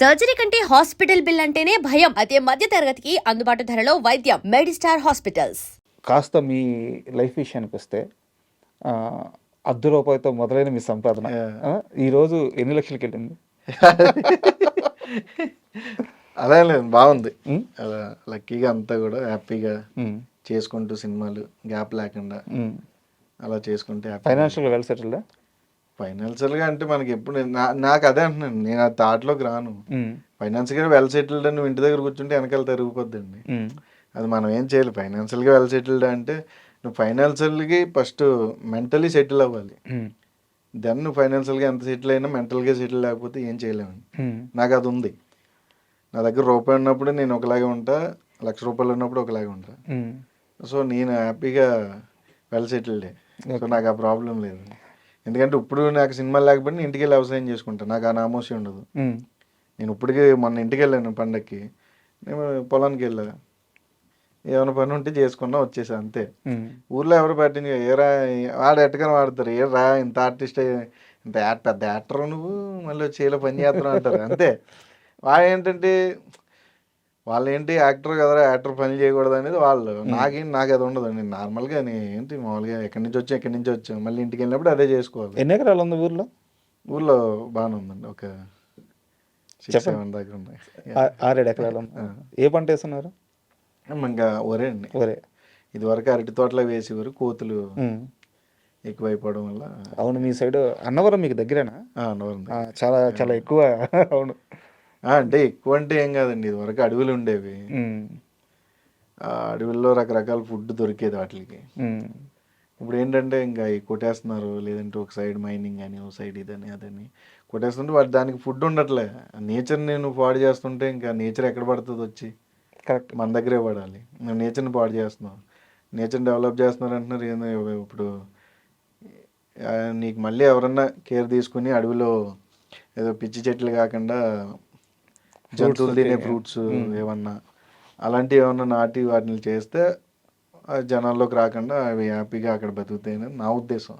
Surgery కంటే hospital bill అంటేనే భయం. అదే మధ్య తరగతికి అందుబాటు ధరలో వైద్యం. Medistar hospitals. కాస్త మీ లైఫ్ విషయానికి వస్తే రూ. 1 మొదలైన మీ సంపాదన ఈరోజు ఎన్ని లక్షలకి వెళ్ళింది? అలా లేదు, బాగుంది. అలా లక్కీగా అంతా కూడా హ్యాపీగా చేసుకుంటూ సినిమాలు గ్యాప్ లేకుండా అలా చేసుకుంటే ఫైనాన్షియల్గా వెల్ సెటిల్డా? ఫైనాన్షియల్గా అంటే మనకి ఎప్పుడు నాకు అదే అంటున్నాను, నేను ఆ థాట్లోకి రాను. ఫైనాన్షియల్గా వెల్ సెటిల్డ్ అని ఇంటి దగ్గర కూర్చుంటే వెనకాల తిరిగిపోద్దండి. అది మనం ఏం చేయాలి. ఫైనాన్షియల్గా వెల్ సెటిల్డ్ అంటే నువ్వు ఫైనాన్షియల్కి ఫస్ట్ మెంటలీ సెటిల్ అవ్వాలి. దెన్ నువ్వు ఫైనాన్షియల్గా ఎంత సెటిల్ అయినా మెంటల్గా సెటిల్ లేకపోతే ఏం చేయలేము. నాకు అది ఉంది. నా దగ్గర రూపాయి ఉన్నప్పుడు నేను ఒకలాగే ఉంటా, ₹1,00,000 ఉన్నప్పుడు ఒకలాగే ఉంటా. సో నేను హ్యాపీగా వెల్ సెటిల్డే. సో నాకు ఆ ప్రాబ్లం లేదు. ఎందుకంటే ఇప్పుడు నాకు సినిమాలు లేకపోతే నేను ఇంటికి వెళ్ళి వ్యవసాయం చేసుకుంటాను. నాకు ఆ నామోషి ఉండదు. నేను ఇప్పటికీ మొన్న ఇంటికి వెళ్ళాను పండక్కి, నేను పొలానికి వెళ్ళా, ఏమైనా పని ఉంటే చేసుకున్నా వచ్చేసా అంతే. ఊర్లో ఎవరు పట్టింది ఏరా వాడు ఎట్టకని వాడతారు, ఏరా ఇంత ఆర్టిస్ట్ ఇంత పెద్ద యాక్టర్ నువ్వు మళ్ళీ చేలో పని చేస్తున్నావు అంటారు అంతే. వాళ్ళు ఏంటంటే వాళ్ళు ఏంటి యాక్టర్ కదరా, యాక్టర్ పని చేయకూడదు అనేది వాళ్ళు. నాకు అది ఉండదు. నేను నార్మల్గా ఏంటి మామూలుగా ఎక్కడి నుంచి వచ్చాం మళ్ళీ ఇంటికి వెళ్ళినప్పుడు అదే చేసుకోవాలి. ఎన్ని ఎకరాలు ఉంది ఊర్లో? ఊర్లో బాగానే ఉందండి, ఒక 6-7 దగ్గర ఉన్నాయి. 6-7 ఎకరాలు. ఏ పంట వేస్తున్నారు? ఇంకా ఒరే అండి, ఒరే. ఇదివరకు అరటి తోటలో వేసేవారు, కోతులు ఎక్కువైపోవడం వల్ల. అవును, మీ సైడ్ అన్నవరం మీకు దగ్గరేనా? అన్నవరం చాలా చాలా ఎక్కువ. అవును, అంటే ఎక్కువ అంటే ఏం కాదండి, ఇదివరకు అడవులు ఉండేవి. ఆ అడవుల్లో రకరకాల ఫుడ్ దొరికేది వాటికి. ఇప్పుడు ఏంటంటే ఇంకా కొట్టేస్తున్నారు, లేదంటే ఒక సైడ్ మైనింగ్ అని, ఒక సైడ్ ఇదని అదని కొట్టేస్తుంటే వాటి దానికి ఫుడ్ ఉండట్లే. నేచర్ నేను పాడు చేస్తుంటే ఇంకా నేచర్ ఎక్కడ పడుతుంది వచ్చి? కరెక్ట్, మన దగ్గరే పడాలి. మేము నేచర్ని పాడు చేస్తున్నాం. నేచర్ని డెవలప్ చేస్తున్నారు అంటున్నారు. ఇప్పుడు నీకు మళ్ళీ ఎవరన్నా కేర్ తీసుకుని అడవిలో ఏదో పిచ్చి చెట్లు కాకుండా జంతువులు తినే ఫ్రూట్స్ ఏమన్నా అలాంటివి ఏమన్నా నాటి వాటిని చేస్తే జనాల్లోకి రాకుండా అవి హ్యాపీగా అక్కడ బతుకుతాయని నా ఉద్దేశం.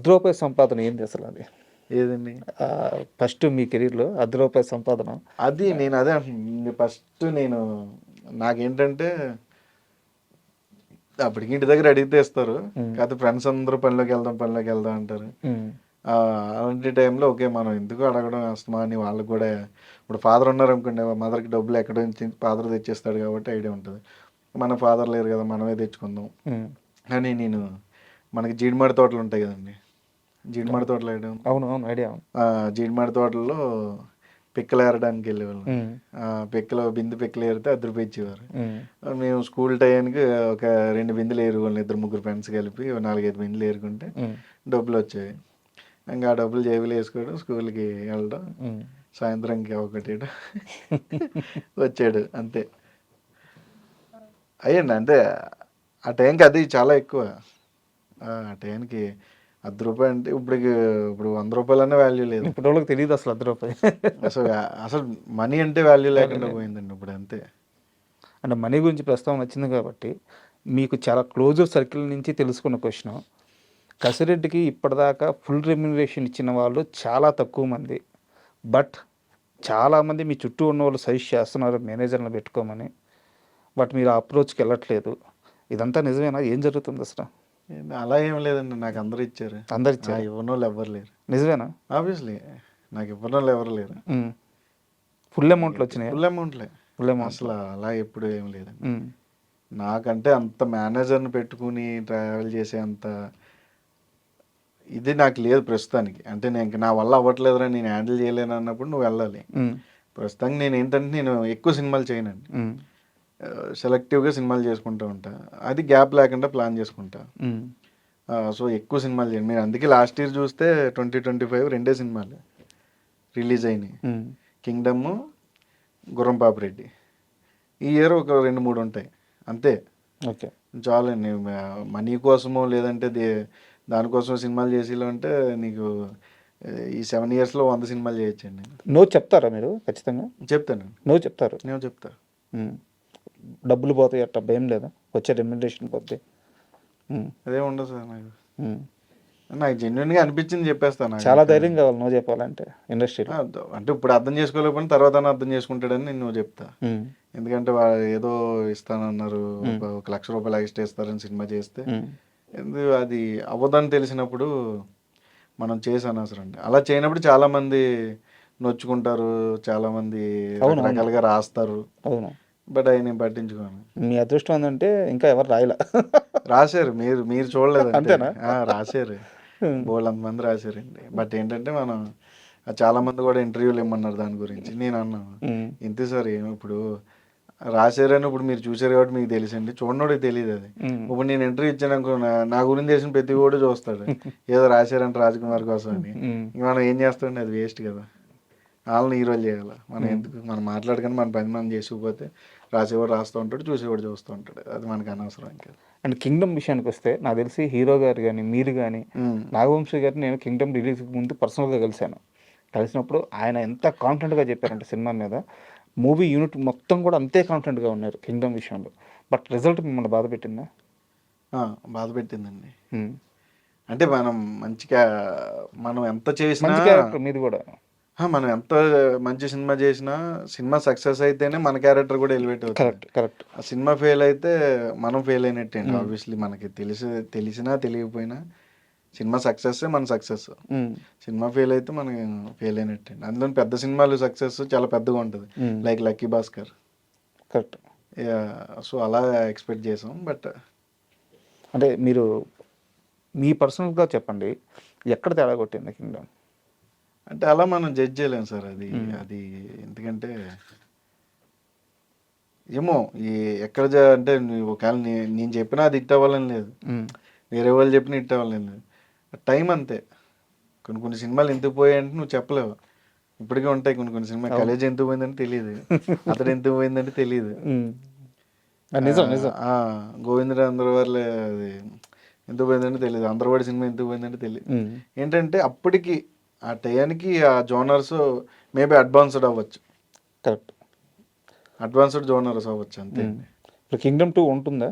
రూ. 1 సంపాదన ఏంది అసలు? అది ఏదండి ఫస్ట్ మీ కెరీర్లో రూ. 1 సంపాదన? అది నేను అదే ఫస్ట్ నాకేంటంటే అప్పటికి ఇంటి దగ్గర అడిగితే ఇస్తారు, కాకపోతే ఫ్రెండ్స్ అందరూ పనిలోకి వెళ్దాం అంటారు. అలాంటి టైంలో ఓకే మనం ఎందుకు అడగడం అస్తమా అని వాళ్ళకి కూడా. ఇప్పుడు ఫాదర్ ఉన్నారు అనుకోండి, మదర్కి డబ్బులు ఎక్కడ నుంచి ఫాదర్ తెచ్చేస్తాడు కాబట్టి ఐడియా ఉంటుంది. మన ఫాదర్ లేరు కదా, మనమే తెచ్చుకుందాం అని నేను మనకి జీడిమాడి తోటలు ఉంటాయి కదండి, జీడిమాడి తోటలు వేయడం. అవును అవును, ఐడియా. జీడిమాడి తోటల్లో పిక్కలు ఏరడానికి వెళ్ళేవాళ్ళం. పిక్కలు పిక్కలు ఏరితే ₹10 ఇచ్చేవారు. మేము స్కూల్ టైంకి ఒక 2 బిందెలు ఏరుకోవాలి, 2-3 ఫ్రెండ్స్ కలిపి 4-5 బిందెలు ఏరుకుంటే డబ్బులు వచ్చేవి. ఇంకా ఆ డబ్బులు జేబులు వేసుకోవడం, స్కూల్కి వెళ్ళడం, సాయంత్రంకి ఒకటి వచ్చాడు అంతే అయ్యండి. అంతే ఆ టైంకి అది చాలా ఎక్కువ. ఆ టైంకి ₹10 అంటే ఇప్పుడు ₹100 అనే వాల్యూ లేదు. ఇప్పుడు వాళ్ళకి తెలియదు అసలు ₹10. అసలు మనీ అంటే వాల్యూ లేకుండా పోయిందండి ఇప్పుడు. అంతే. అంటే మనీ గురించి ప్రస్తావన వచ్చింది కాబట్టి మీకు చాలా క్లోజర్ సర్కిల్ నుంచి తెలుసుకున్న క్వశ్చన్, కసిరెడ్డికి ఇప్పటిదాకా ఫుల్ రెమ్యునరేషన్ ఇచ్చిన వాళ్ళు చాలా తక్కువ మంది, బట్ చాలామంది మీ చుట్టూ ఉన్న వాళ్ళు సజెస్ట్ చేస్తున్నారు మేనేజర్లను పెట్టుకోమని, బట్ మీరు ఆ అప్రోచ్కి వెళ్ళట్లేదు. ఇదంతా నిజమేనా? ఏం జరుగుతుంది అసలు? అలా ఏం లేదండి, నాకు అందరు ఇచ్చారు. అందరు ఇచ్చారు? ఇవ్వని వాళ్ళు ఎవరు లేరు. నిజమేనా? ఆబ్వియస్లీ నాకు ఇవ్వని వాళ్ళు ఎవరు లేరు. ఫుల్ అమౌంట్లు వచ్చినాయి? ఫుల్ అమౌంట్లే అసలు అలా ఎప్పుడు ఏం లేదండి. నాకంటే అంత మేనేజర్ని పెట్టుకుని ట్రావెల్ చేసే అంత ఇది నాకు లేదు ప్రస్తుతానికి. అంటే నా వల్ల అవ్వట్లేదురా, నేను హ్యాండిల్ చేయలేను అన్నప్పుడు నువ్వు వెళ్ళాలి. ప్రస్తుతానికి నేను ఏంటంటే నేను ఎక్కువ సినిమాలు చేయనండి, సెలెక్టివ్గా సినిమాలు చేసుకుంటూ ఉంటా. అది గ్యాప్ లేకుండా ప్లాన్ చేసుకుంటా. సో ఎక్కువ సినిమాలు చేయండి మీరు. అందుకే లాస్ట్ ఇయర్ చూస్తే 2025 2 సినిమాలు రిలీజ్ అయినాయి, కింగ్డమ్, గుర్రం పాపిరెడ్డి. ఈ ఇయర్ ఒక 2-3 ఉంటాయి అంతే. ఓకే, చాలండి. మనీ కోసమో లేదంటే దానికోసం సినిమాలు చేసేలా అంటే నీకు ఈ 7 ఇయర్స్లో 100 సినిమాలు చేయొచ్చండి. నో చెప్తారా మీరు? ఖచ్చితంగా చెప్తాను. నో చెప్తారు? నేను చెప్తా. డబ్బులు పోతాయి అట్లా భయం లేదా? వచ్చే రెమ్యునరేషన్ పోతే అదే ఉండదు సార్ నాకు. నాకు జెన్యున్గా అనిపించింది చెప్పేస్తాను నాకు. చాలా ధైర్యం కావాలి నువ్వు చెప్పాలంటే ఇండస్ట్రీలో. అంటే ఇప్పుడు అర్థం చేసుకోలేకపోయినా తర్వాత అర్థం చేసుకుంటాడని నేను నువ్వు చెప్తా. ఎందుకంటే వాళ్ళు ఏదో ఇస్తానన్నారు, ఒక ₹1,00,000 ఎక్స్ట్రా ఇస్తారని సినిమా చేస్తే అది అవ్వదని తెలిసినప్పుడు మనం చేసి అనవసరం అండి. అలా చేయనప్పుడు చాలా మంది నొచ్చుకుంటారు, చాలా మంది రకరకాలుగా రాస్తారు. అవును, బట్ అవి నేను పట్టించుకోను. మీ అదృష్టం ఏంటంటే ఇంకా ఎవరు రాయలా. రాశారు, మీరు చూడలేదు అంతేనా? రాశారు, బోల్డ్ మంది రాశారండి. బట్ ఏంటంటే మనం చాలా మంది కూడా ఇంటర్వ్యూలు ఇమ్మన్నారు దాని గురించి. నేను అన్నాను ఇంతే సార్, ఇప్పుడు రాశారని ఇప్పుడు మీరు చూసారు కాబట్టి మీకు తెలిసండి, చూడనోడికి తెలియదు అది. ఇప్పుడు నేను ఇంటర్వ్యూ ఇచ్చాను అనుకో, నా గురించి తెలిసిన ప్రతి కూడా చూస్తాడు, ఏదో రాశారంటే రాజ్కుమార్ కోసం అని. ఇంక మనం ఏం చేస్తామండి, అది వేస్ట్ కదా. వాళ్ళని హీరోలు చేయాలి, మనం ఎందుకు, మనం మాట్లాడుకొని మన పని మనం చేసుకుపోతే రాసేవాడు రాస్తూ ఉంటాడు, చూసేవాడు చూస్తూ ఉంటాడు, అది మనకు అనవసరం. ఇంకా అండ్ కింగ్డమ్ విషయానికి వస్తే నాకు తెలిసి హీరో గారు కానీ మీరు కానీ నాగవంశీ గారిని నేను కింగ్డమ్ రిలీజ్ ముందు పర్సనల్గా కలిసినప్పుడు ఆయన ఎంత కాన్ఫిడెంట్గా చెప్పారంటే సినిమా మీద, మూవీ యూనిట్ మొత్తం కూడా అంతే కాన్ఫిడెంట్గా ఉన్నారు కింగ్డమ్ విషయంలో. బట్ రిజల్ట్ మిమ్మల్ని బాధ పెట్టిందా? బాధ పెట్టిందండి. అంటే మనం ఎంత చేసినా, మీది కూడా మనం ఎంత మంచి సినిమా చేసినా, సినిమా సక్సెస్ అయితేనే మన క్యారెక్టర్ కూడా ఎలివేట్ అవుతుంది. కరెక్ట్. ఆ సినిమా ఫెయిల్ అయితే మనం ఫెయిల్ అయినట్టే అండి. ఆబ్వియస్లీ మనకి తెలిసినా తెలియకపోయినా సినిమా సక్సెస్ మన సక్సెస్, సినిమా ఫెయిల్ అయితే మనం ఫెయిల్ అయినట్టే. అందులో పెద్ద సినిమాలు సక్సెస్ చాలా పెద్దగా ఉంటుంది, like lucky Bhaskar. Correct. So అలా ఎక్స్పెక్ట్ చేసాం. బట్ అంటే మీరు మీ పర్సనల్గా చెప్పండి, ఎక్కడ తేడా కొట్టింది కింగ్డమ్? అంటే అలా మనం జడ్జ్ చేయలేము సార్, అది ఎందుకంటే ఏమో ఎక్కడ అంటే ఒకవేళ నేను చెప్పినా అది హిట్ అవ్వాలని లేదు, వేరే వాళ్ళు చెప్పినా హిట్ అవ్వాలని లేదు. టైం అంతే. కొన్ని సినిమాలు ఎందుకు పోయాయంటే నువ్వు చెప్పలేవు, ఇప్పటికే ఉంటాయి కొన్ని సినిమా. కాలేజ్ ఎందుకు పోయిందంటే తెలియదు, అతడు ఎందుకు పోయిందంటే తెలియదు. గోవిందరాంధ్రవర్ల అది ఎందుకు పోయిందంటే తెలియదు, అందరవాడి సినిమా ఎందుకు పోయిందంటే తెలియదు. ఏంటంటే అప్పటికి ఆ టయానికి ఆ జోనర్స్ మేబీ అడ్వాన్స్డ్ అవ్వచ్చు. కరెక్ట్, అడ్వాన్స్డ్ జోనర్స్ అవ్వచ్చు అంతే. ఇప్పుడు కింగ్డమ్ 2 ఉంటుందా?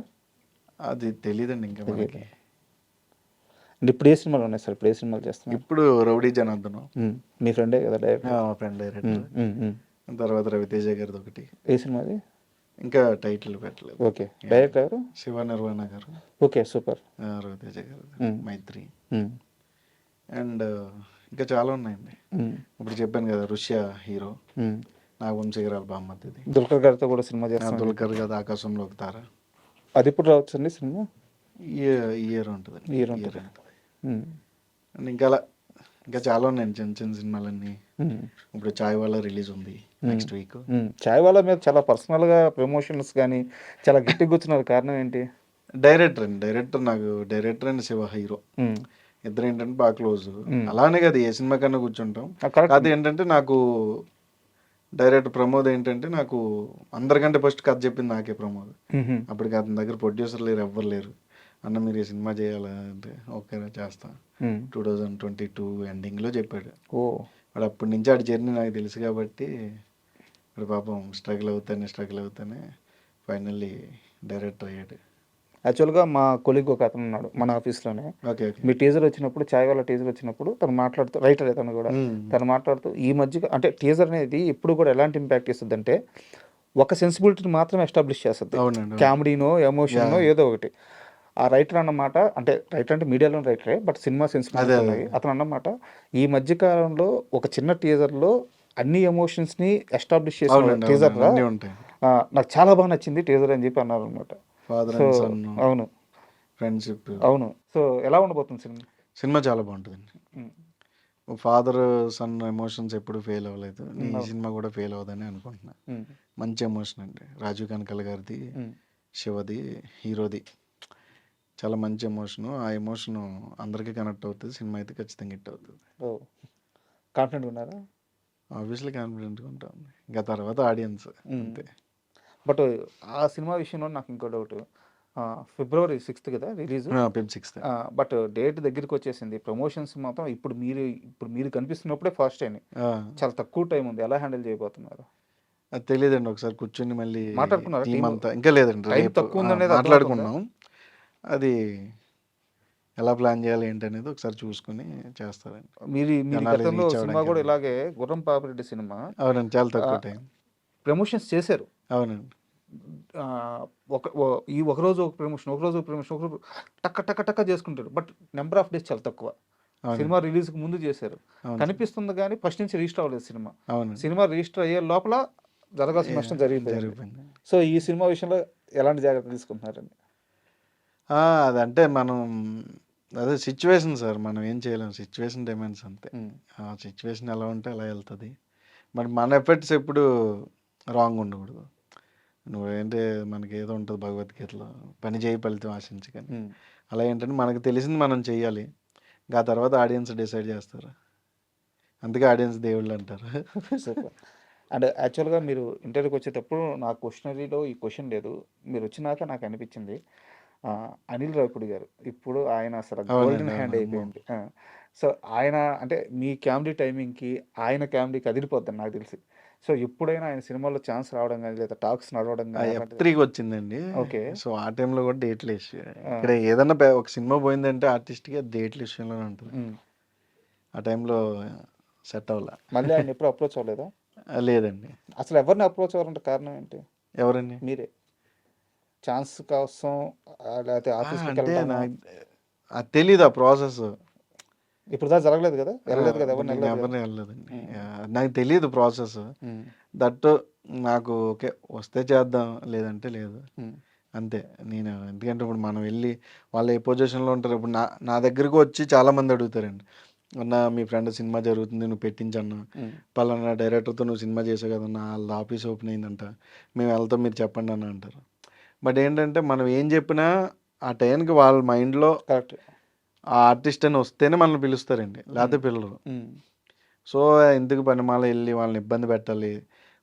అది తెలియదండి ఇంకా మనకి. అంటే ఇప్పుడు ఏ సినిమాలు ఉన్నాయి సార్? ఇప్పుడు ఏ సినిమాలు చేస్తున్నారు? ఇప్పుడు రౌడీ జనార్దనం, మీ ఫ్రెండే కదా డైరెక్టర్? మా ఫ్రెండ్ డైరెక్టర్. తర్వాత రవితేజ గారిది ఒకటి. ఏ సినిమాది? ఇంకా టైటిల్ పెట్టలేదు. ఓకే. డైరెక్టర్ గారు? శివ నిర్వాణ గారు. Okay, super. రవితేజ గారు, మైత్రి, అండ్ ఇంకా చాలా ఉన్నాయండి. ఇప్పుడు చెప్పాను కదా, రుష్యా హీరో, నాగవంశీ గారు బామ్మది. దుల్కర్ గారితో కూడా సినిమా చేస్తాను. దుల్కర్ గారు ఆకాశంలో ఒక తార. అది ఇప్పుడు రావచ్చు అండి సినిమా? ఇయర్ ఉంటుంది. అండ్ ఇంకా చాలా ఉన్నాయండి చిన్న చిన్న సినిమాలన్నీ. ఇప్పుడు చాయ్ వాలా రిలీజ్ ఉంది నెక్స్ట్ వీక్. చాయ్ వాలా మీద చాలా పర్సనల్గా ప్రమోషన్స్ కానీ చాలా గట్టిగా కూర్చున్నారు, కారణం ఏంటి? డైరెక్టర్ నాకు డైరెక్టర్ అండ్ శివ హీరో ఇద్దరు ఏంటంటే బాగా క్లోజ్. అలానే కదా ఏ సినిమా కన్నా కూర్చుంటాం. అది ఏంటంటే నాకు డైరెక్టర్ ప్రమోద్ ఏంటంటే, నాకు అందరికంటే ఫస్ట్ కథ చెప్పింది నాకే ప్రమోద్. అప్పటికి అతని దగ్గర ప్రొడ్యూసర్ లేరు, ఎవ్వరు లేరు. అన్న మీరు ఈ సినిమా చేయాలంటే ఓకే చేస్తా, 2022 ఎండింగ్లో చెప్పాడు. వాడు అప్పటి నుంచి ఆడి జర్నీ నాకు తెలుసు కాబట్టి, ఇప్పుడు పాపం స్ట్రగుల్ అవుతానే ఫైనల్లీ డైరెక్టర్ అయ్యాడు. యాక్చువల్గా మా కొలీగ్ ఒక అతను ఉన్నాడు మన ఆఫీస్లోనే. మీ టీజర్ వచ్చినప్పుడు, చాయ్ వాళ్ళ టీజర్ వచ్చినప్పుడు తను మాట్లాడుతూ, రైటర్ అతను కూడా, తను మాట్లాడుతూ ఈ మధ్య అంటే టీజర్ అనేది ఎప్పుడు కూడా ఎలాంటి ఇంపాక్ట్ ఇస్తుంది అంటే, ఒక సెన్సిబిలిటీని మాత్రమే ఎస్టాబ్లిష్ చేస్తుంది. కామెడీనో ఎమోషనో ఏదో ఒకటి. ఆ రైటర్ అన్నమాట, అంటే రైటర్ అంటే మీడియాలో రైటరే, బట్ సినిమా సెన్సిబిలిటీ ఉన్నాయి. అతను అన్నమాట ఈ మధ్యకాలంలో ఒక చిన్న టీజర్లో అన్ని ఎమోషన్స్ని ఎస్టాబ్లిష్ చేసిన టీజర్ నాకు చాలా బాగా నచ్చింది టీజర్ అని చెప్పి అన్నారు అనమాట. అవును, ఫ్రెండ్షిప్. అవును. సో ఎలా ఉండబోతుంది సినిమా? సినిమా చాలా బాగుంటుందండి. ఫాదర్ సన్ ఎమోషన్స్ ఎప్పుడు ఫెయిల్ అవ్వలేదు, ఈ సినిమా కూడా ఫెయిల్ అవ్వదని అనుకుంటున్నా. మంచి ఎమోషన్ అండి. రాజీవ్ కనకాల గారిది, శివది, హీరోది చాలా మంచి ఎమోషను. ఆ ఎమోషన్ అందరికీ కనెక్ట్ అవుతుంది. సినిమా అయితే ఖచ్చితంగా హిట్ అవుతుంది. కాన్ఫిడెంట్ ఉన్నారా? ఆబ్వియస్లీ కాన్ఫిడెంట్గా ఉంటాం. ఇంకా తర్వాత ఆడియన్స్ అంతే. బట్ ఆ సినిమా విషయంలో నాకు ఇంకో డౌట్, February 6th కదా release? Feb 6th. But date దగ్గరికి వచ్చేసింది. ప్రమోషన్స్ మాత్రం ఇప్పుడు మీరు కనిపిస్తున్నప్పుడే ఫాస్ట్ అయినాయి. చాలా తక్కువ టైం ఉంది, ఎలా హ్యాండిల్ చేయబోతున్నారు? అది తెలియదండి. ఒకసారి కూర్చొని మళ్ళీ మాట్లాడుకున్నారు ఇంకా లేదండి, తక్కువ ఉందనేది మాట్లాడుకున్నాం. అది ఎలా ప్లాన్ చేయాలి ఏంటి అనేది ఒకసారి చూసుకుని చేస్తారండి. మీరు జనాలు గతంలో reach సినిమా అవ్వడానికి కూడా ఇలాగే గుర్రం పాపిరెడ్డి సినిమా అవునండి, చాలా తక్కువ టైం. ప్రమోషన్స్ చేశారు. అవునండి, ఆ, ఒకరోజు ఒక ప్రమోషన్, ఒకరోజు ఒక ప్రమోషన్, ఒకరోజు టక్క టక్క టక్క చేసుకుంటారు. బట్ నెంబర్ ఆఫ్ డేస్ చాలా తక్కువ. అవునండి. సినిమా రిలీజ్కి ముందు చేశారు, అవును. కనిపిస్తుంది కానీ ఫస్ట్ నుంచి రిజిస్టర్ అవ్వలేదు సినిమా. అవునండి, సినిమా రిజిస్టర్ అయ్యే లోపల జరగాల్సిన నష్టం జరిగిపోయింది. జరిగిపోయింది. సో ఈ సినిమా విషయంలో ఎలాంటి జాగ్రత్తలు తీసుకుంటున్నారండి? అదంటే మనం అదే సిచ్యువేషన్ సార్, మనం ఏం చేయలేం, సిచ్యువేషన్ డిమాండ్స్ అంతే. ఆ సిచ్యువేషన్ ఎలా ఉంటే అలా వెళ్తుంది. మరి మన ఎఫర్ట్స్ ఎప్పుడు రాంగ్ ఉండకూడదు. నువ్వేంటే మనకి ఏదో ఉంటుంది భగవద్గీతలో, పని చేయి ఫలితం ఆశించి, కానీ అలా ఏంటంటే మనకు తెలిసింది మనం చెయ్యాలి, ఆ తర్వాత ఆడియన్స్ డిసైడ్ చేస్తారు. అందుకే ఆడియన్స్ దేవుళ్ళు అంటారు. అండ్ యాక్చువల్గా మీరు ఇంటర్వ్యూకి వచ్చేటప్పుడు నా క్వశ్చనరీలో ఈ క్వశ్చన్ లేదు, మీరు వచ్చినాక నాకు అనిపించింది. అనిల్ రావిపూడి గారు ఇప్పుడు ఆయన అసలు గోల్డెన్ హ్యాండ్ అయిపోయింది. సో ఆయన అంటే మీ కామెడీ టైమింగ్కి ఆయన కామెడీకి అదిరిపోద్ది నాకు తెలిసి. సో ఎప్పుడైనా ఆయన సినిమాలో ఛాన్స్ రావడం కానీ లేదా టాక్స్ నడవడం కానీ F3కి వచ్చిందండి. ఓకే. సో ఆ టైంలో కూడా డేట్లు ఇష్యూ. ఇక్కడ ఏదన్నా ఒక సినిమా పోయిందంటే ఆర్టిస్ట్కి డేట్ల విషయంలోనే ఉంటుంది. ఆ టైంలో సెట్ అవ్వాల. మళ్ళీ ఆయన ఎప్పుడు అప్రోచ్ అవ్వలేదా? లేదండి. అసలు ఎవరిని అప్రోచ్ అవ్వాలంటే కారణం ఏంటి? ఎవరండి? మీరే ఛాన్స్ కోసం లేకపోతే ఆఫీస్కి అంటే వెళ్ళడం? నాకు అది తెలీదు ఆ ప్రాసెస్. ఇప్పుడు దాకా జరగలేదు కదా, వెళ్ళలేదు కదా, ఎవరిని వెళ్ళలేదు కదా? ఎవరిని వెళ్ళలేదండి. నాకు తెలియదు ప్రాసెస్. దట్ నాకు ఓకే వస్తే చేద్దాం, లేదంటే లేదు, అంతే. నేను ఎందుకంటే ఇప్పుడు మనం వెళ్ళి వాళ్ళు ఏ పొజిషన్లో ఉంటారు. ఇప్పుడు నా దగ్గరకు వచ్చి చాలామంది అడుగుతారండి, అన్న మీ ఫ్రెండ్ సినిమా జరుగుతుంది, నువ్వు పెట్టించన్న, పలానా డైరెక్టర్తో నువ్వు సినిమా చేసావు కదన్నా, వాళ్ళ ఆఫీస్ ఓపెన్ అయిందంట, మేము వెళ్తాం, మీరు చెప్పండి అన్న అంటారు. బట్ ఏంటంటే మనం ఏం చెప్పినా ఆ టైంకి వాళ్ళ మైండ్లో కరెక్ట్ ఆ ఆర్టిస్ట్ అని వస్తేనే మనల్ని పిలుస్తారండి, లేకపోతే పిల్లలు. సో ఎందుకు పనిమాల వెళ్ళి వాళ్ళని ఇబ్బంది పెట్టాలి,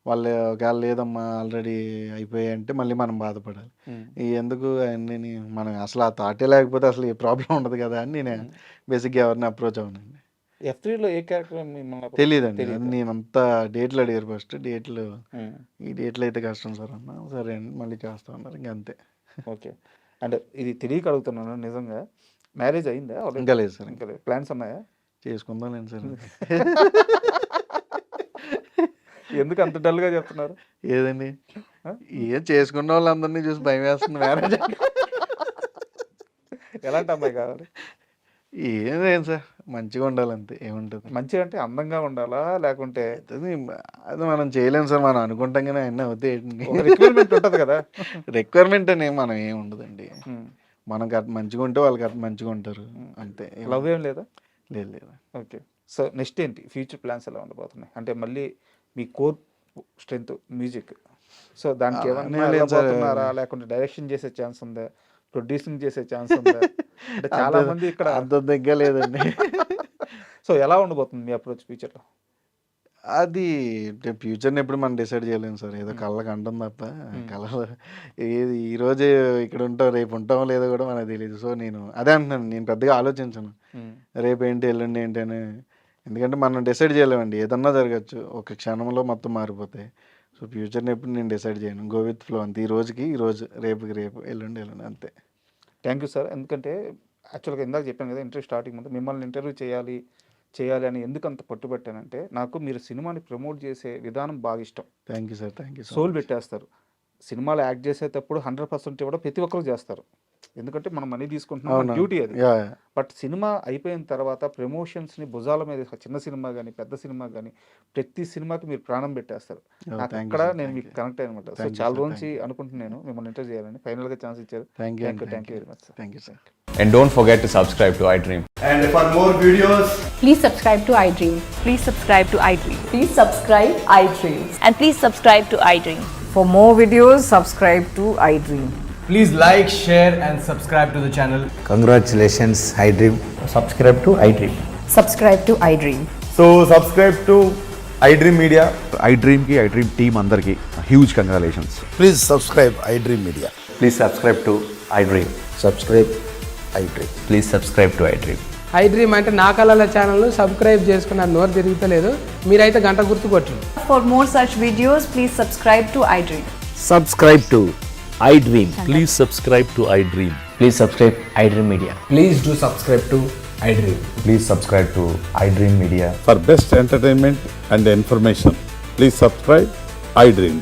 వాళ్ళు ఒకవేళ లేదమ్మా ఆల్రెడీ అయిపోయాయి అంటే మళ్ళీ మనం బాధపడాలి. ఎందుకు అన్నీ మనం అసలు ఆ థాటే లేకపోతే అసలు ఏ ప్రాబ్లం ఉండదు కదా అని నేను బేసిక్గా ఎవరిని అప్రోచ్ అవునండి. F3లో ఏ క్యారెక్టర్ మిమ్మల్ని తెలియదండి. నేను అంతా డేట్లు అడిగారు ఫస్ట్, డేట్లు ఈ డేట్లు అయితే కష్టం సార్ అన్న, సరే అండి మళ్ళీ చేస్తా ఉన్నారు, ఇంక అంతే. ఓకే. అండ్ ఇది తెలియక అడుగుతున్నాను, నిజంగా మ్యారేజ్ అయిందా? ఇంకా లేదు సార్. ఇంకా లేదు. ప్లాన్స్ ఉన్నాయా? చేసుకుందాం లేదు సార్. ఎందుకు అంత డల్గా చెప్తున్నారు? ఏదండి ఏం చేసుకున్న వాళ్ళందరినీ చూసి భయం వేస్తుంది మ్యారేజ్. ఎలాంటి అమ్మాయి కావాలి? ఏం సార్ మంచిగా ఉండాలి అంతే, ఏముంటుంది. మంచిగా అంటే అందంగా ఉండాలా లేకుంటే? అది మనం చేయలేం సార్, మనం అనుకుంటాం కానీ అన్నీ అవుతాయి. రిక్వైర్మెంట్ ఉంటుంది కదా. రిక్వైర్మెంట్ అని మనం ఏం ఉండదండి. మనకు అటు మంచిగా ఉంటే వాళ్ళకి అటు మంచిగా ఉంటారు అంతే. లవ్ ఏం లేదా? లేదు లేదు. ఓకే. సో నెక్స్ట్ ఏంటి ఫ్యూచర్ ప్లాన్స్ ఎలా ఉండబోతున్నాయి? అంటే మళ్ళీ మీ కోర్ స్ట్రెంత్ మ్యూజిక్, సో దానికి ఏమన్నా వెళ్ళబోతున్నారా లేకుంటే డైరెక్షన్ చేసే ఛాన్స్ ఉందా, ప్రొడ్యూసింగ్ చేసే ఛాన్స్ ఉందా? అంటే చాలా మంది ఇక్కడ అంత దగ్గర లేదండి. సో ఎలా ఉండబోతుంది మీ అప్రోచ్ ఫ్యూచర్లో? అది ఫ్యూచర్ని ఎప్పుడు మనం డిసైడ్ చేయలేము సార్, ఏదో కళ్ళకి అంటాం తప్ప కళలు ఏది ఈరోజే ఇక్కడ ఉంటాం రేపు ఉంటామో లేదో కూడా మనకు తెలియదు. సో నేను అదే అంటున్నాను, నేను పెద్దగా ఆలోచించను రేపు ఏంటి ఎల్లుండి ఏంటి అని, ఎందుకంటే మనం డిసైడ్ చేయలేమండి, ఏదన్నా జరగచ్చు, ఒక క్షణంలో మొత్తం మారిపోతాయి. సో ఫ్యూచర్ని ఎప్పుడు నేను డిసైడ్ చేయను, గో విత్ ఫ్లో అంతే. ఈ రోజుకి ఈరోజు, రేపుకి రేపు, ఎల్లుండి ఎల్లుండి అంతే. Thank you sir. ఎందుకంటే యాక్చువల్గా ఇందాక చెప్పాను కదా ఇంటర్వ్యూ స్టార్టింగ్ ముందు, మిమ్మల్ని ఇంటర్వ్యూ చేయాలి అని ఎందుకు అంత పట్టుబట్టానంటే, నాకు మీరు సినిమాని ప్రమోట్ చేసే విధానం బాగా ఇష్టం. Thank you sir. Thank you. Soul పెట్టేస్తారు. సినిమాలో యాక్ట్ చేసేటప్పుడు 100% కూడా ప్రతి ఒక్కరు చేస్తారు, ఎందుకంటే మనం మనీ తీసుకుంటున్నాం, డ్యూటీ అది. బట్ సినిమా అయిపోయిన తర్వాత ప్రమోషన్స్ని భుజాల మీద, చిన్న సినిమా కానీ పెద్ద సినిమా కానీ ప్రతి సినిమాకి మీరు ప్రాణం పెట్టేస్తారు. అక్కడ నేను మీకు కనెక్ట్ అయ్యనమాట. సో చాలా రోజు నుంచి అనుకుంటున్నాను మిమ్మల్ని ఇంటర్వ్యూ చేయాలని, ఫైనల్గా ఛాన్స్ ఇచ్చారు. Thank you very much sir. Thank you sir. And don't forget to subscribe to iDream. And for more videos, please subscribe to iDream. Please subscribe to iDream. Please subscribe iDream. And please subscribe to iDream. For more videos, subscribe to iDream. please like, share and subscribe to the channel. Congratulations, iDream. Subscribe to iDream. Subscribe to iDream. So subscribe to iDream Media. iDream ki iDream team andarki huge congratulations. Please subscribe iDream Media. Please subscribe to iDream. Subscribe iDream. Please subscribe to iDream. iDream అంటే నా కళల channel subscribe చేసుకున్న నోరు తిరుగుతలేదు, మీరైతే గంట గుర్తు కొట్టండి. For more such videos, please subscribe to iDream. Subscribe to iDream. Please subscribe to iDream. Please subscribe iDream Media. Please do subscribe to iDream. Please subscribe to iDream Media. For best entertainment and information, please subscribe iDream.